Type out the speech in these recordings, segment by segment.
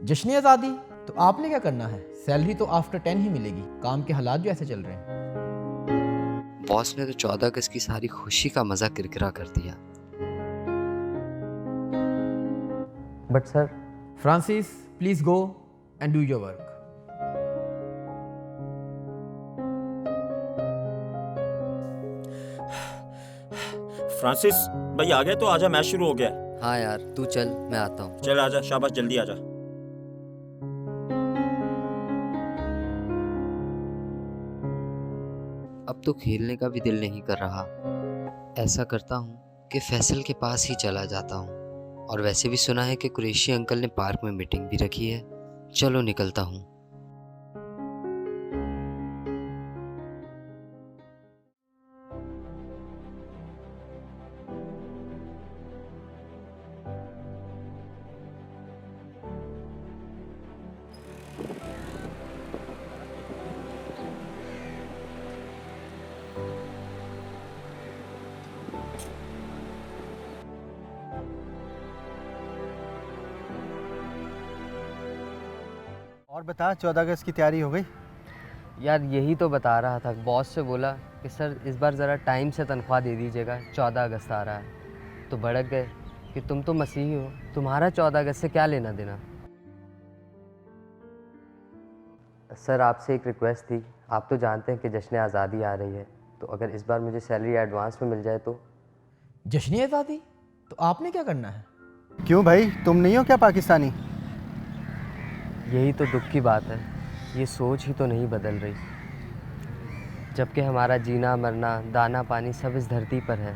जश्न आज़ादी तो आपने क्या करना है? सैलरी तो आफ्टर 10 ही मिलेगी। काम के हालात जो ऐसे चल रहे हैं। बॉस ने तो 14 अगस्त की सारी खुशी का मजा किरकिरा कर दिया। But sir. Francis, please go and do your work. Francis भाई आ गए तो आजा, मैच शुरू हो गया है। हाँ यार तू चल, मैं आता हूँ। चल आजा, शाबाश, जल्दी आजा। अब तो खेलने का भी दिल नहीं कर रहा। ऐसा करता हूँ कि फैसल के पास ही चला जाता हूँ। और वैसे भी सुना है कि कुरैशी अंकल ने पार्क में मीटिंग भी रखी है। चलो निकलता हूँ। और बता, 14 अगस्त की तैयारी हो गई? यार यही तो बता रहा था, बॉस से बोला कि सर इस बार ज़रा टाइम से तनख्वाह दे दीजिएगा, 14 अगस्त आ रहा है। तो भड़क गए कि तुम तो मसीही हो, तुम्हारा 14 अगस्त से क्या लेना देना। सर आपसे एक रिक्वेस्ट थी, आप तो जानते हैं कि जश्न आज़ादी आ रही है, तो अगर इस बार मुझे सैलरी एडवांस में मिल जाए तो। जश्न आज़ादी तो आपने क्या करना है? क्यों भाई, तुम नहीं हो क्या पाकिस्तानी? यही तो दुख की बात है, ये सोच ही तो नहीं बदल रही। जबकि हमारा जीना मरना, दाना पानी सब इस धरती पर है।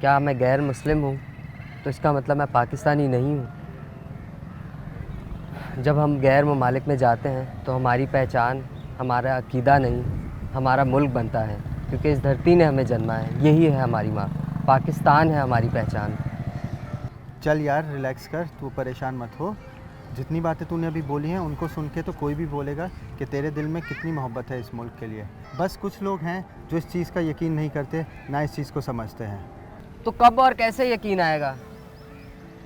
क्या मैं गैर मुस्लिम हूँ तो इसका मतलब मैं पाकिस्तानी नहीं हूँ? जब हम गैर ममालिक में जाते हैं तो हमारी पहचान हमारा अकीदा नहीं, हमारा मुल्क बनता है, क्योंकि इस धरती ने हमें जन्मा है। यही है हमारी माँ, पाकिस्तान है हमारी पहचान। चल यार रिलैक्स कर, तू परेशान मत हो। जितनी बातें तूने अभी बोली हैं उनको सुन के तो कोई भी बोलेगा कि तेरे दिल में कितनी मोहब्बत है इस मुल्क के लिए। बस कुछ लोग हैं जो इस चीज़ का यकीन नहीं करते, ना इस चीज़ को समझते हैं। तो कब और कैसे यकीन आएगा?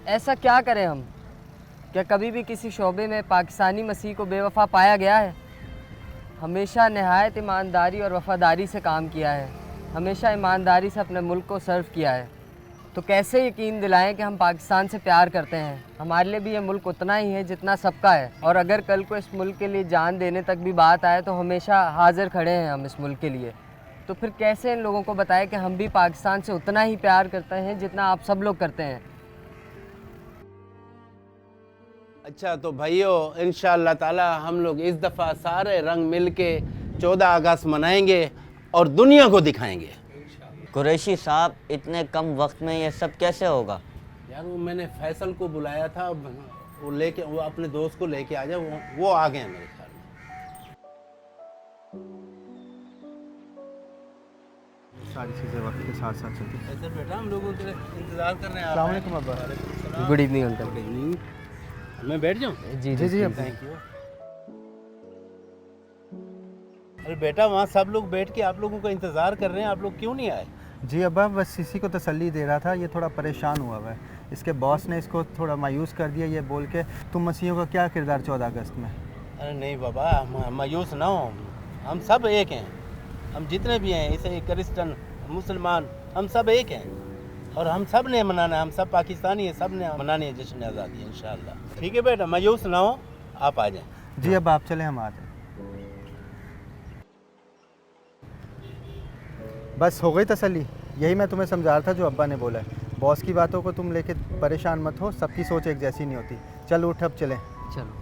ऐसा क्या करें हम? क्या कभी भी किसी शोबे में पाकिस्तानी मसीह को बेवफा पाया गया है? हमेशा नहायत ईमानदारी और वफ़ादारी से काम किया है, हमेशा ईमानदारी से अपने मुल्क को सर्व किया है। तो कैसे यकीन दिलाएं कि हम पाकिस्तान से प्यार करते हैं? हमारे लिए भी ये मुल्क उतना ही है जितना सबका है, और अगर कल को इस मुल्क के लिए जान देने तक भी बात आए तो हमेशा हाजिर खड़े हैं हम इस मुल्क के लिए। तो फिर कैसे इन लोगों को बताएं कि हम भी पाकिस्तान से उतना ही प्यार करते हैं जितना आप सब लोग करते हैं? अच्छा तो भाइयों, इंशाअल्लाह ताला हम लोग इस दफ़ा सारे रंग मिल के 14 अगस्त मनाएंगे और दुनिया को दिखाएंगे। कुरैशी साहब, इतने कम वक्त में ये सब कैसे होगा? यार वो मैंने फैसल को बुलाया था, वो अपने दोस्त को लेके आ जाए, वो आ गए हैं मेरे ख्याल में। सारी चीज़ें वक्त के साथ साथ चलती हैं। सर बेटा, हम लोगों के इंतज़ार कर रहे हैं। अस्सलाम वालेकुम अब्बा। Good evening uncle. Good evening. मैं बैठ जाऊँ? जी जी जी, थैंक यू। अरे बेटा, वहाँ सब लोग बैठ के आप लोगों का इंतज़ार कर रहे हैं, आप लोग क्यों नहीं आए? जी अब्बा, बस इसी को तसल्ली दे रहा था। ये थोड़ा परेशान हुआ हुआ है, इसके बॉस ने इसको थोड़ा मायूस कर दिया ये बोल के तुम मसीहों का क्या किरदार 14 अगस्त में। अरे नहीं बाबा, मायूस ना हो, हम सब एक हैं। हम जितने भी हैं, इसे क्रिश्चन मुसलमान, हम सब एक हैं और हम सब ने मनाना है। हम सब पाकिस्तानी हैं, सब ने मनानी है जश्न आज़ादी इंशाअल्लाह। ठीक है बेटा, मायूस ना हो, आप आ जाएं। जी अब आप चले, हम आ जाए। बस हो गई तसल्ली? यही मैं तुम्हें समझा रहा था जो अब्बा ने बोला है। बॉस की बातों को तुम लेके परेशान मत हो, सबकी सोच एक जैसी नहीं होती। चल उठ, अब चलें। चलो।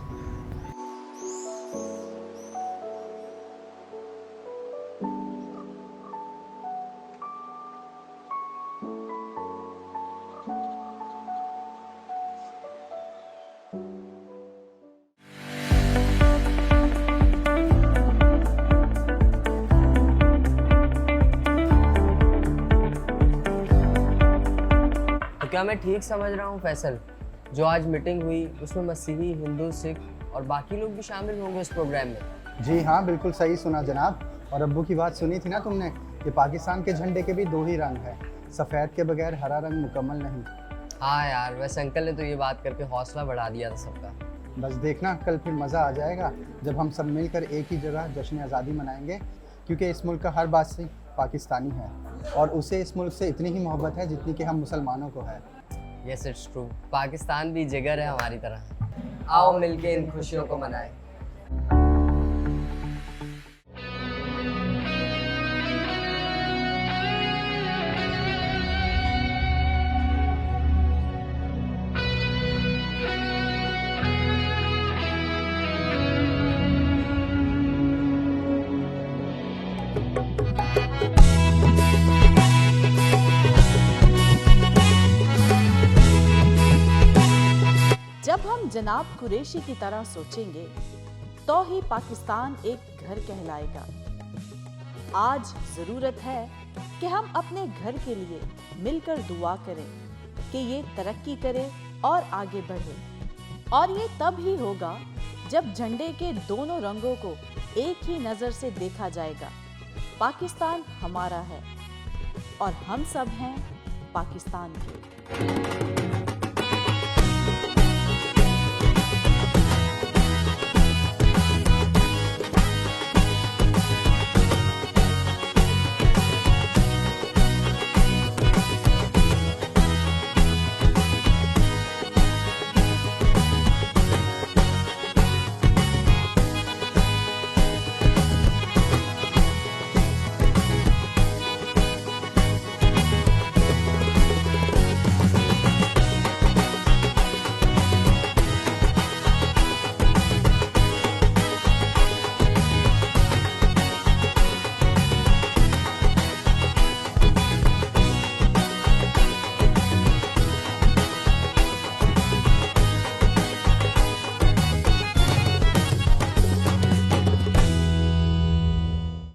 क्या मैं ठीक समझ रहा हूँ फैसल? जो आज मीटिंग हुई उसमें मसीही, हिंदू, सिख और बाकी लोग भी शामिल होंगे इस प्रोग्राम में। जी हाँ, बिल्कुल सही सुना जनाब। और अब्बू की बात सुनी थी ना तुमने कि पाकिस्तान के झंडे के भी 2 ही रंग हैं, सफ़ेद के बगैर हरा रंग मुकम्मल नहीं। हाँ यार, वैसे अंकल ने तो ये बात करके हौसला बढ़ा दिया था सबका। बस देखना कल फिर मज़ा आ जाएगा जब हम सब मिलकर एक ही जगह जश्न आज़ादी मनाएंगे, क्योंकि इस मुल्क का हर वासी पाकिस्तानी है और उसे इस मुल्क से इतनी ही मोहब्बत है जितनी कि हम मुसलमानों को है। Yes, it's true. पाकिस्तान भी जिगर है हमारी तरह। आओ मिलके इन खुशियों को मनाएं। जब हम जनाब कुरैशी की तरह सोचेंगे तो ही पाकिस्तान एक घर कहलाएगा। आज जरूरत है कि हम अपने घर के लिए मिलकर दुआ करें कि ये तरक्की करे और आगे बढ़े। और ये तब ही होगा जब झंडे के दोनों रंगों को एक ही नजर से देखा जाएगा। पाकिस्तान हमारा है और हम सब हैं पाकिस्तान के।